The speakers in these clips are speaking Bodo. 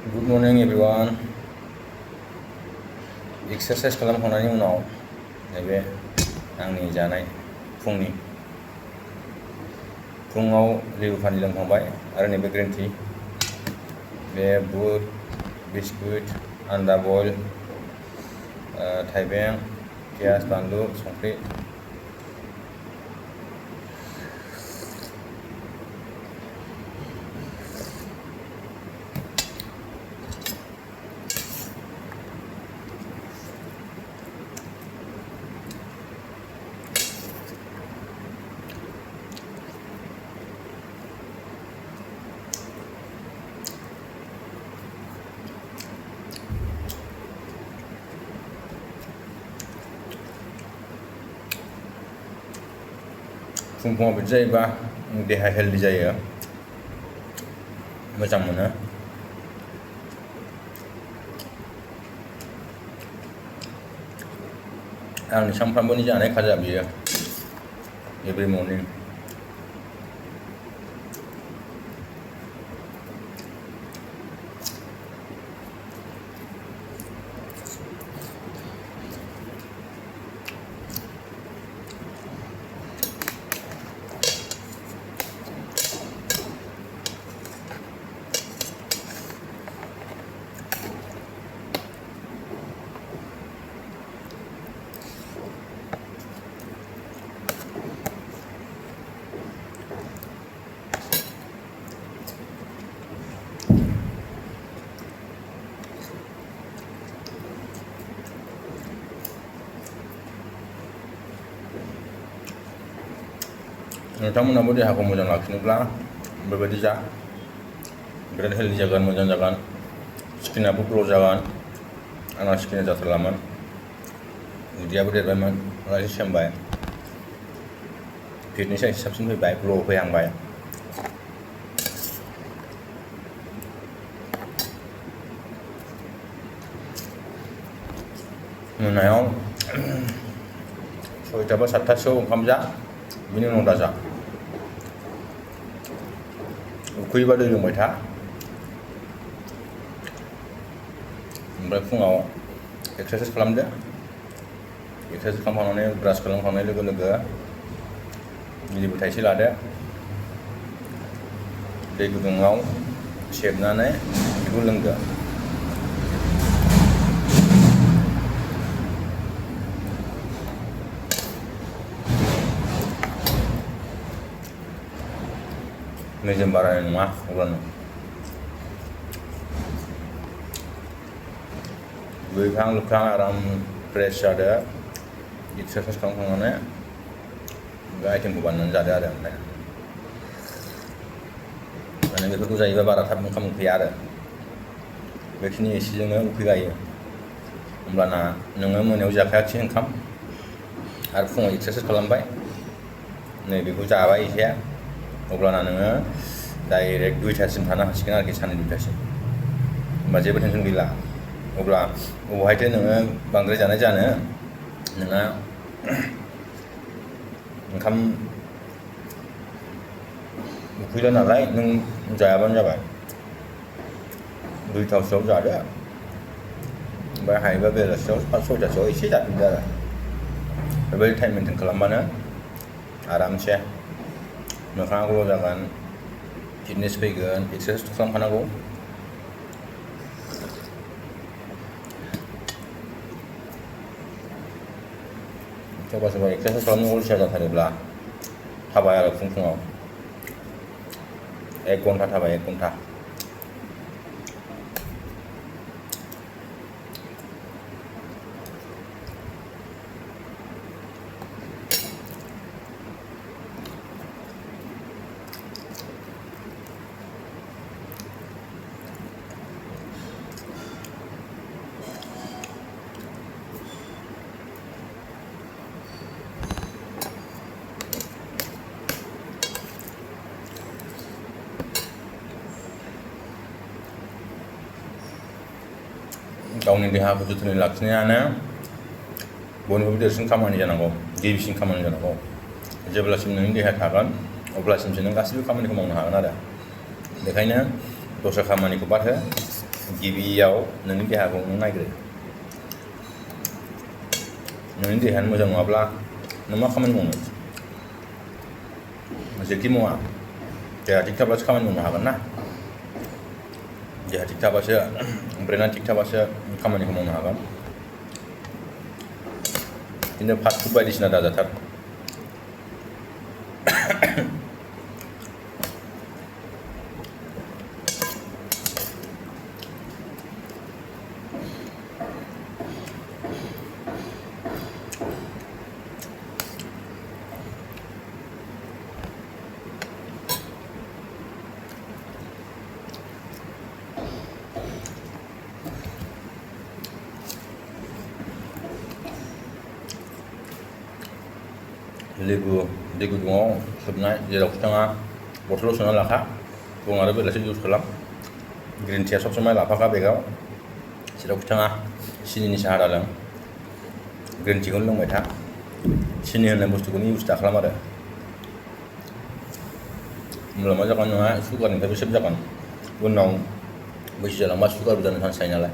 Good morning everyone. एक्सारसाइज खालामखांनायनि उनाव नैबे आंनि जानाय फुङाव लेबु पानि लोंखांबाय आरो नैबे ग्रिन टि, बे बुट, बिस्कुट, आन्डा बयल, थाइबें, पियाज, बानलु, संख्रि। फुङाव बिदि जायोबा देहा हेल्दि जायो, मोजां मोनो। आंनि सानफ्रामबोनि जानाय खाजा बियो एभ्रि मर्निं। नोंथांमोनाबो देहाखौ मोजां लाखिनोब्ला बेबायदि जा, बिराद हेल्दि जागोन, मोजां जागोन, स्किनाबो ग्ल' जागोन। आंना स्किना जाथारलामोन, उदैयाबो देरबायमोन, एसे सेमबाय, फिटनेसा एसे साबसिन फैबाय, ग्ल' फैहांबाय। मोनायाव 6टा बा 7टासोआव ओंखाम जा, बिनि उनाव दाजा। उखैयोबा दै लोंबाय था, ओमफ्राय फुङाव एक्सारसाइज खालामदो। एक्सारसाइज खालामखांनानै ब्रास खालामखांनाय लोगो लोगो लेबु थाइसे लादो, दै गुदुङाव सेबनानै बेखौ लोंदो। मेजेम बारायनाय नङा अब्लानो। दुगैखां लोबखां आराम फ्रेस जादो, एक्सारसाइज खालामखांनानै बे आइटेमखौ बानायनानै जादो आरो। ओमफ्राय माने बेफोरखौ जायोबा बारा थाब ओंखाम उखैया आरो, बेखिनि एसेजोंनो उखैगायो। होमब्लाना नोङो मोनायाव जाखायाखिसै ओंखाम आरो फुङाव एक्सारसाइज खालामबाय, नै बेखौ जाबाय एसे, अब्लाना नोङो डाइरेक्ट 2टासिम थानो हासिगोन आरोखि, साननि 2टासिम। होमबा जेबो टेनसन गैला। अब्ला बबेहायथो नोङो बांद्राय जानाय जानो, नोंहा ओंखाम उखैला नालाय नों जायाबानो जाबाय। 2टासोआव जादो, ओमफ्राय हायोबा बेलासियाव 5-6टासोआव एसे जाफिनदो आरो। बेबायदि टाइम मेनटेन खालामबानो आरामसे मोखाङा ग्ल' जागोन, फिटनेस फैगोन। एक्सारसाइज खालामखानांगौ। सोरबा सोरबा एक्सारसाइज खालामनो अलसिया जाथारोब्ला थाबाय आरो फुङाव 1 घन्टा थाबाय, 1 घन्टा। गावनि देहाखौ जोथोनै लाखिनायानो बयनिख्रुइबो देरसिन खामानि जानांगौ, गिबिसिन खामानि जानांगौ। जेब्लासिम नोंनि देहा थागोन अब्लासिमसो नों गासैबो खामानिखौ मावनो हागोन आरो। बेखायनो दस्रा खामानिखौ बाद हो, गिबियाव नोंनि देहाखौ नों नायग्रो। नोंनि देहायानो मोजां नङाब्ला नों मा खामानि मावनो? जेखि मावा देहा थिग थाबासो खामानि मावनो हागोन ना। देहा थिग थाबासो ब्रेना थिग थाबासो खामानिखौ मावनो हागोन। बिदिनो फास्ट फुड बायदिसिना दाजाथार। लेबु दै गुदुङाव सोबनाय जेरावखि थाङा बथलाव सोना लाखा। फुं आरो बेलासि इउज खालाम। ग्रिन टिया सब समाय लाफाखा बेगाव। जेरावखि थाङा सिनिनि साहा दालों। ग्रिन टिखौनो लोंबाय था। सिनि होननाय बुस्थुखौनो इउज दा खालाम आरो। होमब्ला मा जागोन नोंहा सुगारनिफ्रायबो सेभ जागोन। उनाव बैसो जालांबा सुगारबो जानो चान्स थायो नालाय।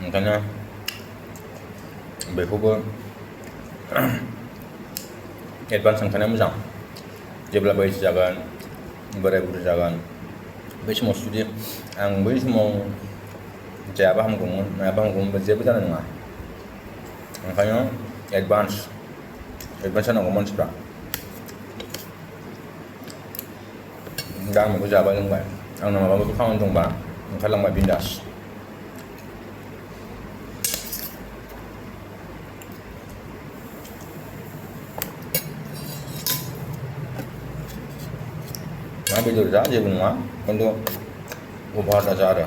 ओंखायनो बेखौबो एडभान्स थांखानाया मोजां। जेब्ला बैसो जागोन बोराय बुरै जागोन बै समाव जुदि आं बै समाव जायाबा हामगौमोन मायाबा हामगौमोन जेबो जानाय नङा। ओंखायनो एडभान्स जानांगौ मानसिफ्रा। दा आं बेखौ जाबाय लोंबाय आंना माबा मोनसे खामानि दंबा ओंखारलांबाय बिन्दास। ना बेदर जा जेबो नङा खिन्थु अभार दाजा आरो।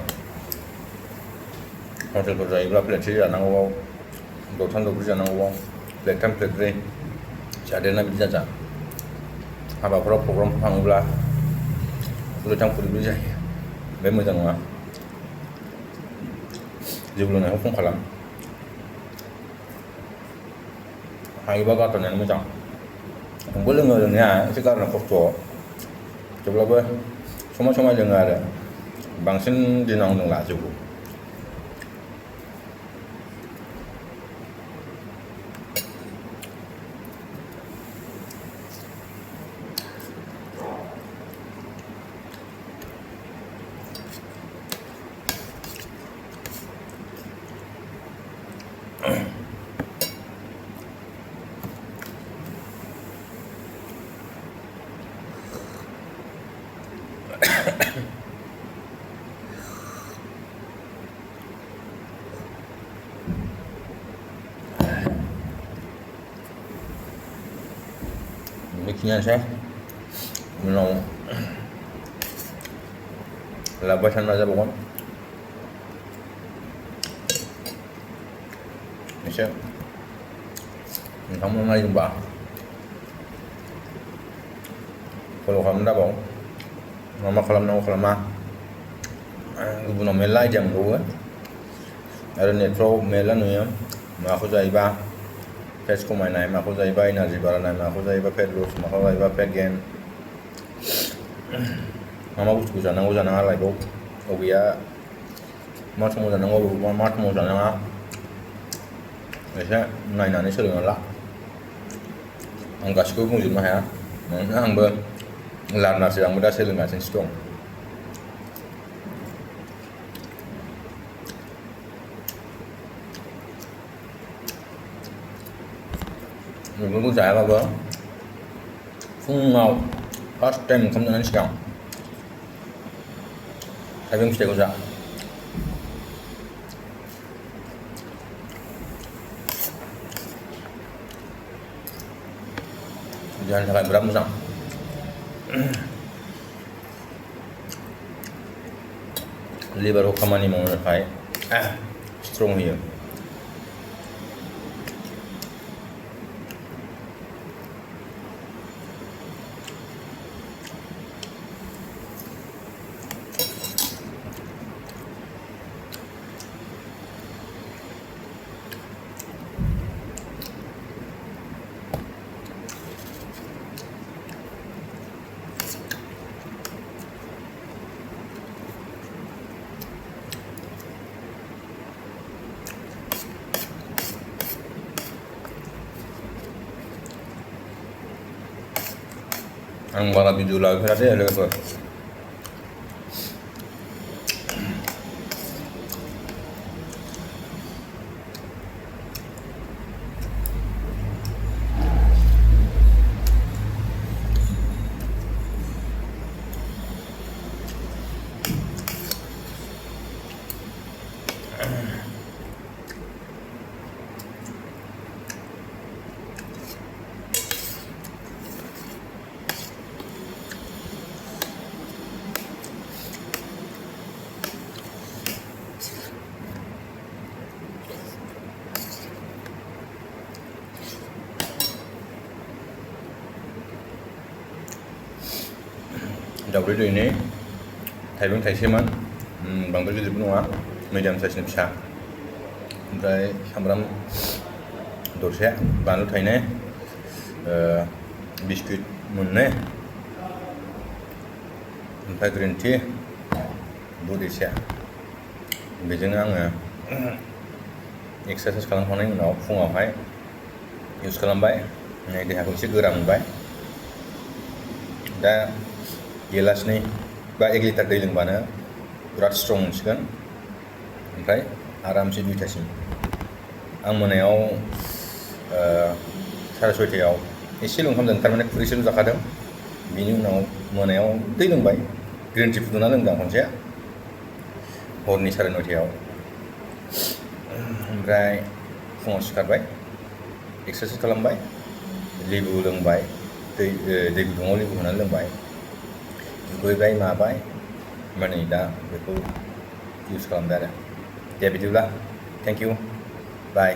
हटेलफोर जायोब्ला प्लेटसे जानांगौआव दरथाम दरब्रै जानांगौआव प्लेटथाम प्लेटब्रै जादेरना बिदि दाजा। हाबाफोराव प्रग्रामफोर थाङोब्ला खुरैथाम खुरैब्रै जायो। बे मोजां नङा। जौ लोंनायखौ खम खालाम। हायोबा गारथारनायानो मोजां। आंबो लोङो लोंनाया एसे गारनो खस्थ'। थेवब्लाबो समाय समाय लोङो आरो बांसिन दिनाव लोंला जौखौ। बेखिनियानोसै। उनाव लाबोबाय थानो नाजाबावगोन। एसे नोंथांमोना नायदोंबा फल' खालामनो दाबाव। मा खालामनांगौ खालामा। गुबुनाव मेरला आइडिया मोनबावो आरो नेटफ्राव मेरला नुयो माखौ जायोबा फेट्स खमायनाय, माखौ जायोबा एनार्जि बारायनाय, माखौ जायोबा फेट लस, माखौ जायोबा फेट गेन, मा बुस्थुखौ जानांगौ जानाङा लाइफआव बबेया मा समाव जानांगौ बबेबा मा समाव जानाङा एसे नायनानै सोलोंना ला। आं गासिखौबो बुंजोबनो हाया मानोना आंबो लार्नारसो। आंबो दा सोलोंगासिनोसो दं। बेफोरखौ जायाबाबो फुङाव फार्स्ट टाइम ओंखाम जानायनि सिगां थाइबें फिथाइखौ जा। देहानि थाखाय बिराद मोजां। लिभाराव खामानि मावनो थाखाय स्ट्रं होयो। आं बारा भिडिअ लाबोफेरासै लोगोफोर। दावदै दैनै थाइबें थाइसेमोन, बांद्राय गिदिरबो नङा, मिडियाम साइजनि फिसा। ओमफ्राय सामब्राम दरसे, बानलु थाइनै, बिस्कुट मोननै, ओमफ्राय ग्रिन टि, बुट एसे। बेजोंनो आङो एक्सारसाइस खालामखांनायनि उनाव फुङावहाय इउज खालामबाय। देहाखौ एसे गोरा मोनबाय। दा गिलासनै बा 1 लिटार दै लोंबानो बिराद स्ट्रं मोनसिगोन। ओमफ्राय आरामसे 2टासिम। आं मोनायाव 6:30 एसेल' ओंखाम जादों, थारमाने खुरैसेल' जाखादों। बिनि उनाव मोनायाव दै लोंबाय, ग्रिन टि फुदुंना लोंदों खनसे हरनि 9:30। ओमफ्राय फुङाव सिखारबाय, एक्सारसाइस खालामबाय, लेबु लोंबाय, दै गुदुङाव लेबु होनानै लोंबाय, दुगैबाय माबाय, ओमफ्राय नै दा बेखौ इउज खालामबाय आरो। दे बिदिब्ला, थेंक इउ, बाय।